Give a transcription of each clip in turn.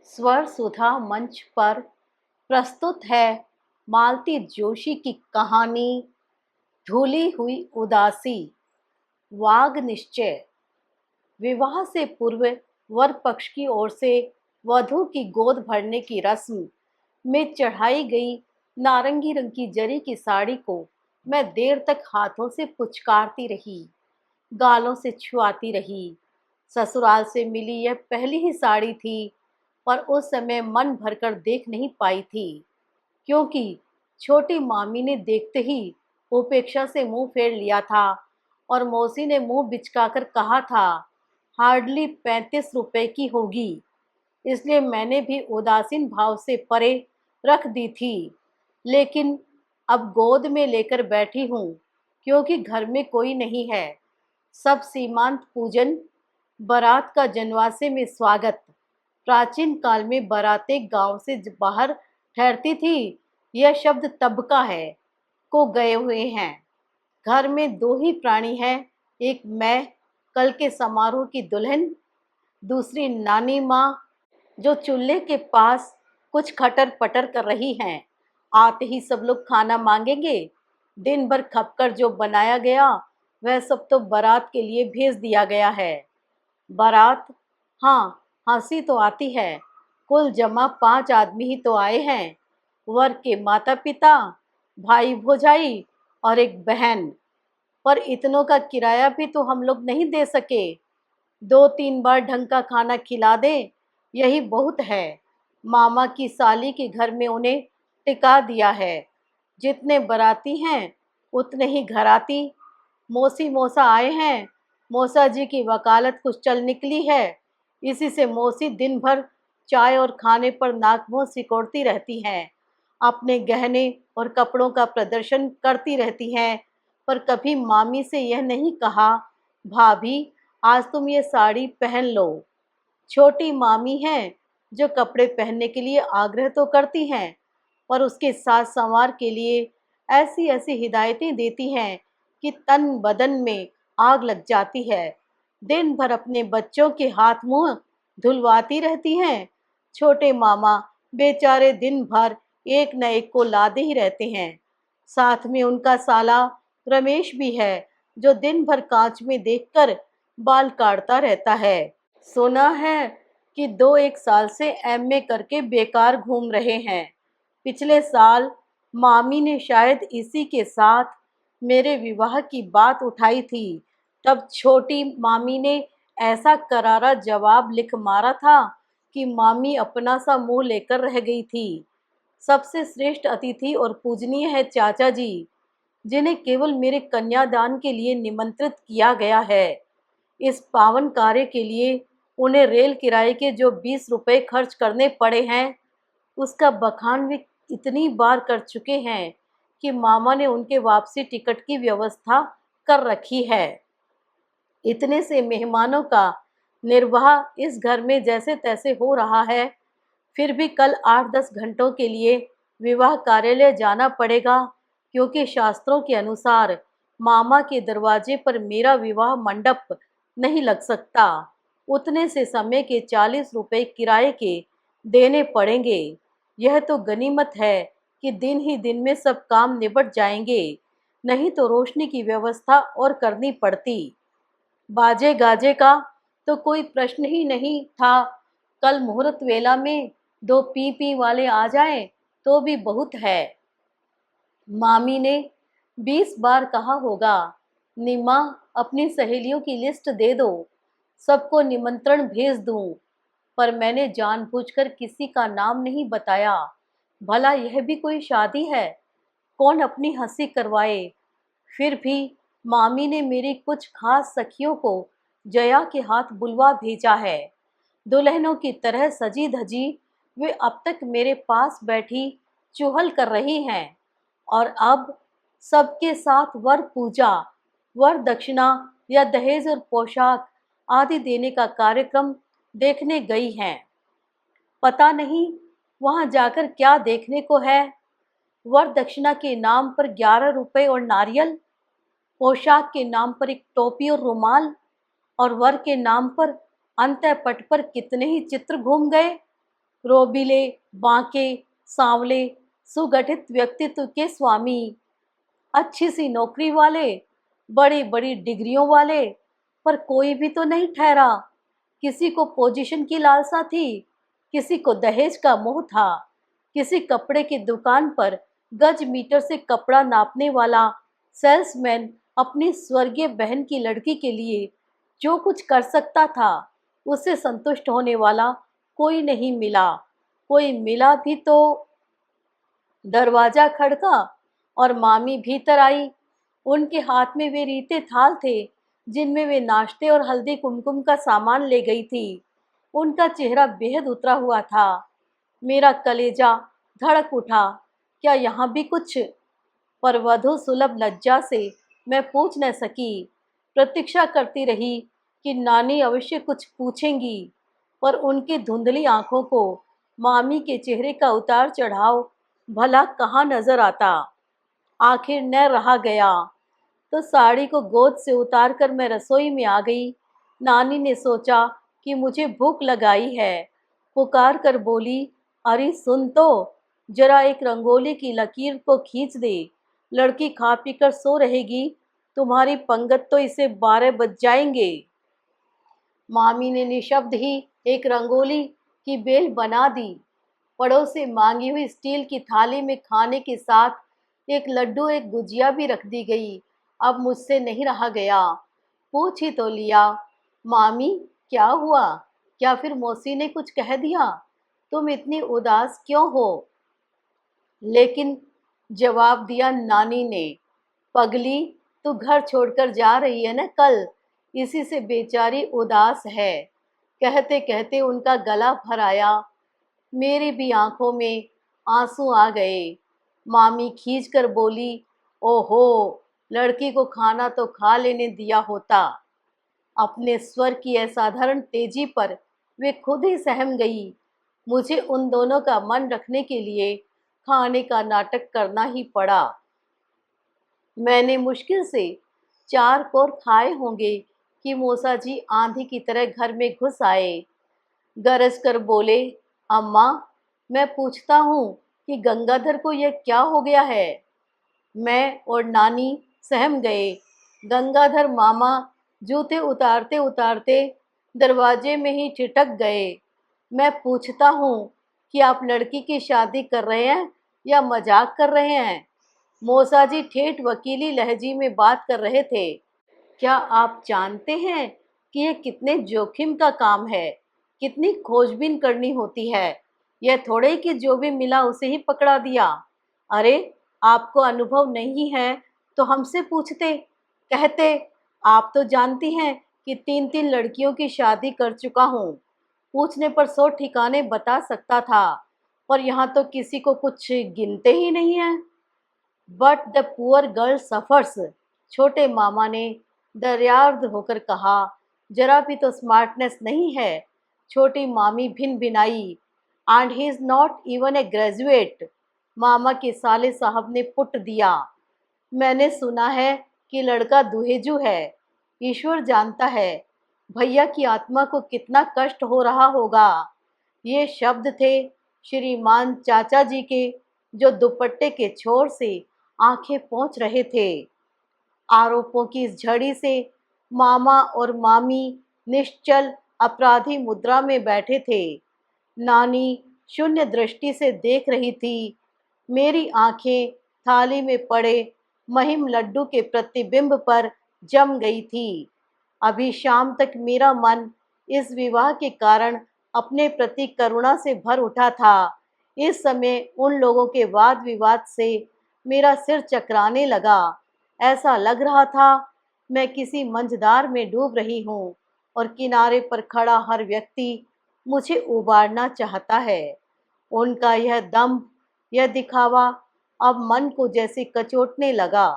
स्वर सुधा मंच पर प्रस्तुत है मालती जोशी की कहानी धुली हुई उदासी। वाग निश्चय। विवाह से पूर्व वर पक्ष की ओर से वधू की गोद भरने की रस्म में चढ़ाई गई नारंगी रंग की जरी की साड़ी को मैं देर तक हाथों से पुचकारती रही, गालों से छुआती रही। ससुराल से मिली यह पहली ही साड़ी थी, पर उस समय मन भरकर देख नहीं पाई थी, क्योंकि छोटी मामी ने देखते ही उपेक्षा से मुंह फेर लिया था और मौसी ने मुंह बिचकाकर कहा था, हार्डली 35 रुपए की होगी। इसलिए मैंने भी उदासीन भाव से परे रख दी थी। लेकिन अब गोद में लेकर बैठी हूँ, क्योंकि घर में कोई नहीं है। सब सीमांत पूजन, बारात का जनवासे में स्वागत। प्राचीन काल में बारातें गांव से बाहर ठहरती थी। यह शब्द तब का है को गए हुए हैं। घर में दो ही प्राणी हैं, एक मैं, कल के समारोह की दुल्हन, दूसरी नानी माँ, जो चूल्हे के पास कुछ खटर पटर कर रही हैं। आते ही सब लोग खाना मांगेंगे। दिन भर खपकर जो बनाया गया वह सब तो बारात के लिए भेज दिया गया है। बारात, हाँ, हंसी तो आती है। कुल जमा 5 आदमी ही तो आए हैं। वर के माता पिता, भाई भौजाई और एक बहन। पर इतनों का किराया भी तो हम लोग नहीं दे सके। 2-3 बार ढंग का खाना खिला दे, यही बहुत है। मामा की साली के घर में उन्हें टिका दिया है। जितने बाराती हैं उतने ही घराती। मौसी मौसा आए हैं। मौसा जी की वकालत कुछ चल निकली है। इसी से मौसी दिन भर चाय और खाने पर नाक मुंह सिकोड़ती रहती हैं। अपने गहने और कपड़ों का प्रदर्शन करती रहती हैं, पर कभी मामी से यह नहीं कहा, भाभी आज तुम ये साड़ी पहन लो। छोटी मामी हैं, जो कपड़े पहनने के लिए आग्रह तो करती हैं, पर उसके साथ संवार के लिए ऐसी ऐसी हिदायतें देती हैं कि तन बदन में आग लग जाती है। दिन भर अपने बच्चों के हाथ मुंह धुलवाती रहती हैं। छोटे मामा बेचारे दिन भर एक न एक को लादे ही रहते हैं। साथ में उनका साला रमेश भी है, जो दिन भर कांच में देखकर बाल काटता रहता है। सुना है कि 2-1 साल से एमए करके बेकार घूम रहे हैं। पिछले साल मामी ने शायद इसी के साथ मेरे विवाह की बात उठाई थी। तब छोटी मामी ने ऐसा करारा जवाब लिख मारा था कि मामी अपना सा मुंह लेकर रह गई थी। सबसे श्रेष्ठ अतिथि और पूजनीय है चाचा जी, जिन्हें केवल मेरे कन्यादान के लिए निमंत्रित किया गया है। इस पावन कार्य के लिए उन्हें रेल किराए के जो 20 रुपए खर्च करने पड़े हैं, उसका बखान वे इतनी बार कर चुके हैं कि मामा ने उनके वापसी टिकट की व्यवस्था कर रखी है। इतने से मेहमानों का निर्वाह इस घर में जैसे तैसे हो रहा है। फिर भी कल 8-10 घंटों के लिए विवाह कार्यालय जाना पड़ेगा, क्योंकि शास्त्रों के अनुसार मामा के दरवाजे पर मेरा विवाह मंडप नहीं लग सकता। उतने से समय के 40 रुपए किराए के देने पड़ेंगे। यह तो गनीमत है कि दिन ही दिन में सब काम निबट जाएंगे, नहीं तो रोशनी की व्यवस्था और करनी पड़ती। बाजे गाजे का तो कोई प्रश्न ही नहीं था। कल मुहूर्त वेला में 2 पी वाले आ जाएं तो भी बहुत है। मामी ने 20 बार कहा होगा, निम्मा अपनी सहेलियों की लिस्ट दे दो, सबको निमंत्रण भेज दूं। पर मैंने जानबूझकर किसी का नाम नहीं बताया। भला यह भी कोई शादी है, कौन अपनी हंसी करवाए। फिर भी मामी ने मेरी कुछ खास सखियों को जया के हाथ बुलवा भेजा है। दुल्हनों की तरह सजी धजी वे अब तक मेरे पास बैठी चुहल कर रही हैं, और अब सबके साथ वर पूजा, वर दक्षिणा या दहेज और पोशाक आदि देने का कार्यक्रम देखने गई हैं। पता नहीं वहां जाकर क्या देखने को है। वर दक्षिणा के नाम पर 11 रुपए और नारियल, पोशाक के नाम पर एक टोपी और रुमाल, और वर के नाम पर अंतःपट पर कितने ही चित्र घूम गए। रोबीले, बांके, सांवले, सुगठित व्यक्तित्व के स्वामी, अच्छी सी नौकरी वाले, बड़ी बड़ी डिग्रियों वाले, पर कोई भी तो नहीं ठहरा। किसी को पोजीशन की लालसा थी, किसी को दहेज का मोह था, किसी कपड़े की दुकान पर गज मीटर से कपड़ा नापने वाला सेल्समैन अपनी स्वर्गीय बहन की लड़की के लिए जो कुछ कर सकता था उससे संतुष्ट होने वाला कोई नहीं मिला। कोई मिला भी तो दरवाजा खड़का और मामी भीतर आई। उनके हाथ में वे रीते थाल थे जिनमें वे नाश्ते और हल्दी कुमकुम का सामान ले गई थी। उनका चेहरा बेहद उतरा हुआ था। मेरा कलेजा धड़क उठा। क्या यहाँ भी कुछ? पर वधू सुलभ लज्जा से मैं पूछ न सकी। प्रतीक्षा करती रही कि नानी अवश्य कुछ पूछेंगी, पर उनकी धुंधली आंखों को मामी के चेहरे का उतार चढ़ाव भला कहाँ नजर आता। आखिर न रहा गया तो साड़ी को गोद से उतार कर मैं रसोई में आ गई। नानी ने सोचा कि मुझे भूख लगाई है, पुकार कर बोली, अरे सुन तो, जरा एक रंगोली की लकीर को खींच दे। लड़की खा पीकर सो रहेगी, तुम्हारी पंगत तो इसे 12 बज जाएंगे। मामी ने निशब्द ही एक रंगोली की बेल बना दी। पड़ोस से मांगी हुई स्टील की थाली में खाने के साथ एक लड्डू, एक गुजिया भी रख दी गई। अब मुझसे नहीं रहा गया, पूछ ही तो लिया, मामी क्या हुआ? क्या फिर मौसी ने कुछ कह दिया? तुम इतनी उदास क्यों हो? लेकिन जवाब दिया नानी ने, पगली, तू घर छोड़कर जा रही है ना कल, इसी से बेचारी उदास है। कहते कहते उनका गला भर आया। मेरी भी आंखों में आंसू आ गए। मामी खींच कर बोली, ओहो, लड़की को खाना तो खा लेने दिया होता। अपने स्वर की असाधारण तेजी पर वे खुद ही सहम गई। मुझे उन दोनों का मन रखने के लिए खाने का नाटक करना ही पड़ा। मैंने मुश्किल से 4 कोर खाए होंगे कि मौसा जी आंधी की तरह घर में घुस आए। गरज कर बोले, अम्मा, मैं पूछता हूँ कि गंगाधर को यह क्या हो गया है? मैं और नानी सहम गए। गंगाधर मामा जूते उतारते उतारते दरवाजे में ही ठिठक गए। मैं पूछता हूँ कि आप लड़की की शादी कर रहे हैं या मजाक कर रहे हैं? मौसा जी ठेठ वकीली लहजे में बात कर रहे थे। क्या आप जानते हैं कि यह कितने जोखिम का काम है, कितनी खोजबीन करनी होती है? यह थोड़े कि जो भी मिला उसे ही पकड़ा दिया। अरे, आपको अनुभव नहीं है तो हमसे पूछते, कहते, आप तो जानती हैं कि 3-3 लड़कियों की शादी कर चुका हूँ। पूछने पर 100 ठिकाने बता सकता था, पर यहाँ तो किसी को कुछ गिनते ही नहीं है। But the poor girl suffers, छोटे मामा ने दर्यार्द होकर कहा। जरा भी तो स्मार्टनेस नहीं है। छोटी मामी भिन भिनाई, and he is not even a graduate. मामा के साले साहब ने पुट दिया, मैंने सुना है कि लड़का दुहेजू है। ईश्वर जानता है भैया की आत्मा को कितना कष्ट हो रहा होगा। ये शब्द थे श्रीमान चाचा जी के, जो दुपट्टे के छोर से आंखें पोंछ रहे थे। आरोपों की इस झड़ी से मामा और मामी निश्चल अपराधी मुद्रा में बैठे थे। नानी शून्य दृष्टि से देख रही थी। मेरी आंखें थाली में पड़े महिम लड्डू के प्रतिबिंब पर जम गई थी। अभी शाम तक मेरा मन इस विवाह के कारण अपने प्रति करुणा से भर उठा था। इस समय उन लोगों के वाद विवाद से मेरा सिर चकराने लगा। ऐसा लग रहा था मैं किसी मंझधार में डूब रही हूँ और किनारे पर खड़ा हर व्यक्ति मुझे उबारना चाहता है। उनका यह दंभ, यह दिखावा अब मन को जैसे कचोटने लगा।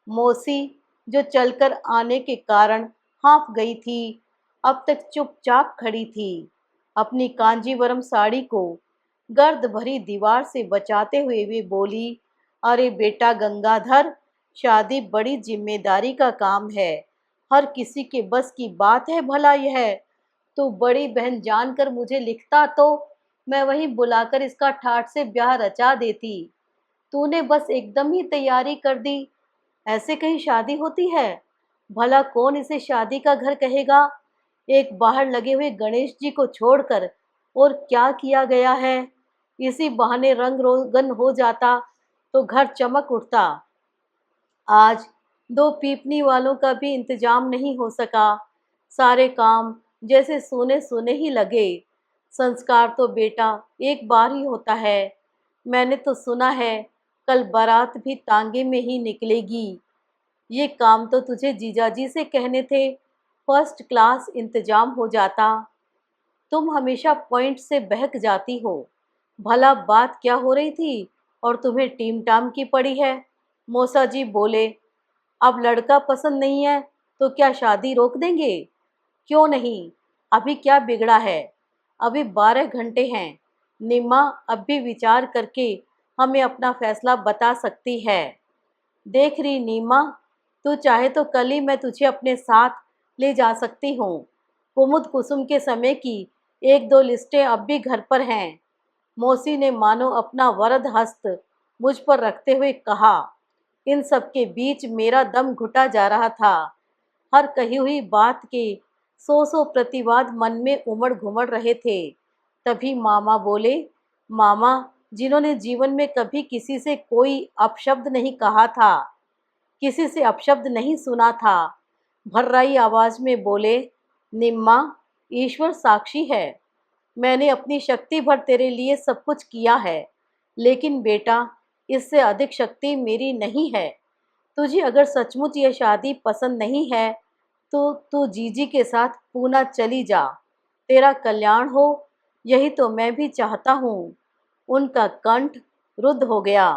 मौसी, जो चलकर आने के कारण हाँफ गई थी, अब तक चुपचाप खड़ी थी। अपनी कांजीवरम साड़ी को गर्द भरी दीवार से बचाते हुए वे बोली, अरे बेटा गंगाधर, शादी बड़ी जिम्मेदारी का काम है। हर किसी के बस की बात है भला यह? तो बड़ी बहन जानकर मुझे लिखता तो मैं वहीं बुलाकर इसका ठाठ से ब्याह रचा देती। तूने बस एकदम ही तैयारी कर दी। ऐसे कहीं शादी होती है? भला कौन इसे शादी का घर कहेगा? एक बाहर लगे हुए गणेश जी को छोड़कर और क्या किया गया है? इसी बहाने रंग रोगन हो जाता तो घर चमक उठता। आज दो पीपनी वालों का भी इंतजाम नहीं हो सका। सारे काम जैसे सूने सूने ही लगे। संस्कार तो बेटा एक बार ही होता है। मैंने तो सुना है कल बारात भी तांगे में ही निकलेगी। ये काम तो तुझे जीजाजी से कहने थे, फर्स्ट क्लास इंतजाम हो जाता। तुम हमेशा पॉइंट से बहक जाती हो। भला बात क्या हो रही थी और तुम्हें टीम टाम की पड़ी है? मौसा जी बोले, अब लड़का पसंद नहीं है तो क्या शादी रोक देंगे? क्यों नहीं, अभी क्या बिगड़ा है? अभी 12 घंटे हैं। निम्मा अब भी विचार करके हमें अपना फैसला बता सकती है। देख रही नीमा, तू चाहे तो कल ही मैं तुझे अपने साथ ले जा सकती हूँ। कुमुद कुसुम के समय की एक दो लिस्टें अब भी घर पर हैं। मौसी ने मानो अपना वरद हस्त मुझ पर रखते हुए कहा। इन सब के बीच मेरा दम घुटा जा रहा था। हर कही हुई बात के सौ सौ प्रतिवाद मन में उमड़ घुमड़ रहे थे। तभी मामा बोले, मामा जिन्होंने जीवन में कभी किसी से कोई अपशब्द नहीं कहा था, किसी से अपशब्द नहीं सुना था, भर्राई आवाज में बोले, निम्मा ईश्वर साक्षी है, मैंने अपनी शक्ति भर तेरे लिए सब कुछ किया है, लेकिन बेटा इससे अधिक शक्ति मेरी नहीं है। तुझे अगर सचमुच यह शादी पसंद नहीं है तो तू जीजी के साथ पूना चली जा। तेरा कल्याण हो, यही तो मैं भी चाहता हूँ। उनका कंठ रुद्ध हो गया।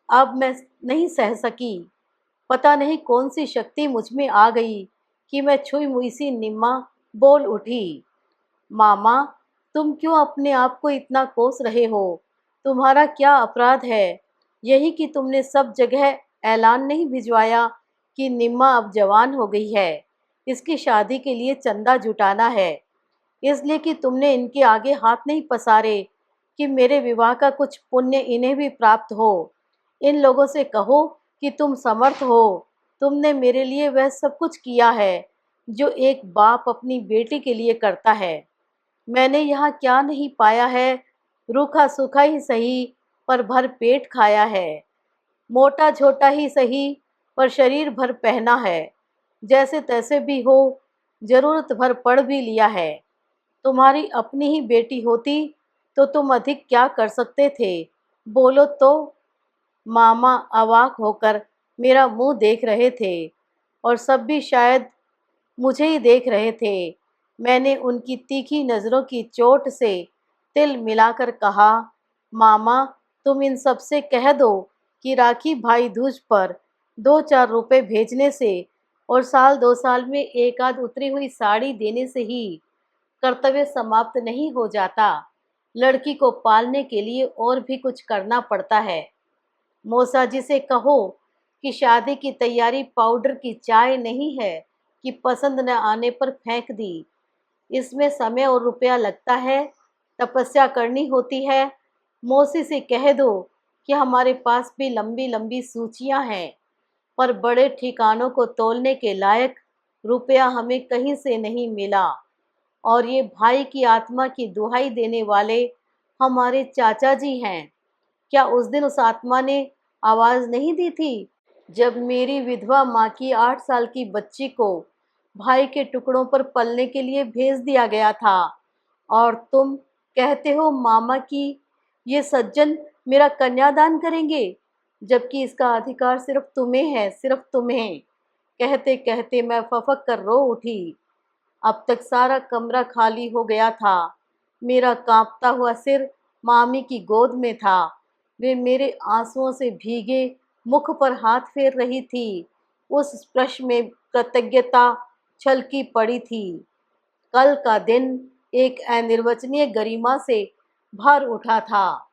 अब मैं नहीं सह सकी। पता नहीं कौन सी शक्ति मुझ में आ गई कि मैं छुई मुई सी निम्मा बोल उठी। मामा, तुम क्यों अपने आप को इतना कोस रहे हो? तुम्हारा क्या अपराध है? यही कि तुमने सब जगह ऐलान नहीं भिजवाया कि निम्मा अब जवान हो गई है, इसकी शादी के लिए चंदा जुटाना है। इसलिए कि तुमने इनके आगे हाथ नहीं पसारे कि मेरे विवाह का कुछ पुण्य इन्हें भी प्राप्त हो। इन लोगों से कहो कि तुम समर्थ हो। तुमने मेरे लिए वह सब कुछ किया है जो एक बाप अपनी बेटी के लिए करता है। मैंने यहाँ क्या नहीं पाया है, रूखा सूखा ही सही पर भर पेट खाया है, मोटा छोटा ही सही पर शरीर भर पहना है, जैसे तैसे भी हो जरूरत भर पढ़ भी लिया है। तुम्हारी अपनी ही बेटी होती तो तुम अधिक क्या कर सकते थे, बोलो तो। मामा अवाक होकर मेरा मुंह देख रहे थे और सब भी शायद मुझे ही देख रहे थे। मैंने उनकी तीखी नज़रों की चोट से तिल मिलाकर कहा, मामा तुम इन सब से कह दो कि राखी भाई दूज पर 2-4 रुपए भेजने से और साल 2 साल में एक आध उतरी हुई साड़ी देने से ही कर्तव्य समाप्त नहीं हो जाता। लड़की को पालने के लिए और भी कुछ करना पड़ता है। मौसा जी से कहो कि शादी की तैयारी पाउडर की चाय नहीं है कि पसंद न आने पर फेंक दी। इसमें समय और रुपया लगता है, तपस्या करनी होती है। मौसी से कह दो कि हमारे पास भी लंबी लंबी सूचियां हैं, पर बड़े ठिकानों को तोलने के लायक रुपया हमें कहीं से नहीं मिला। और ये भाई की आत्मा की दुहाई देने वाले हमारे चाचा जी हैं। क्या उस दिन उस आत्मा ने आवाज़ नहीं दी थी जब मेरी विधवा माँ की 8 साल की बच्ची को भाई के टुकड़ों पर पलने के लिए भेज दिया गया था? और तुम कहते हो मामा की ये सज्जन मेरा कन्यादान करेंगे, जबकि इसका अधिकार सिर्फ तुम्हें है, सिर्फ तुम्हें। कहते कहते मैं फफक कर रो उठी। अब तक सारा कमरा खाली हो गया था। मेरा कांपता हुआ सिर मामी की गोद में था। वे मेरे आंसुओं से भीगे मुख पर हाथ फेर रही थी। उस स्पर्श में कृतज्ञता छलकी पड़ी थी। कल का दिन एक अनिर्वचनीय गरिमा से भर उठा था।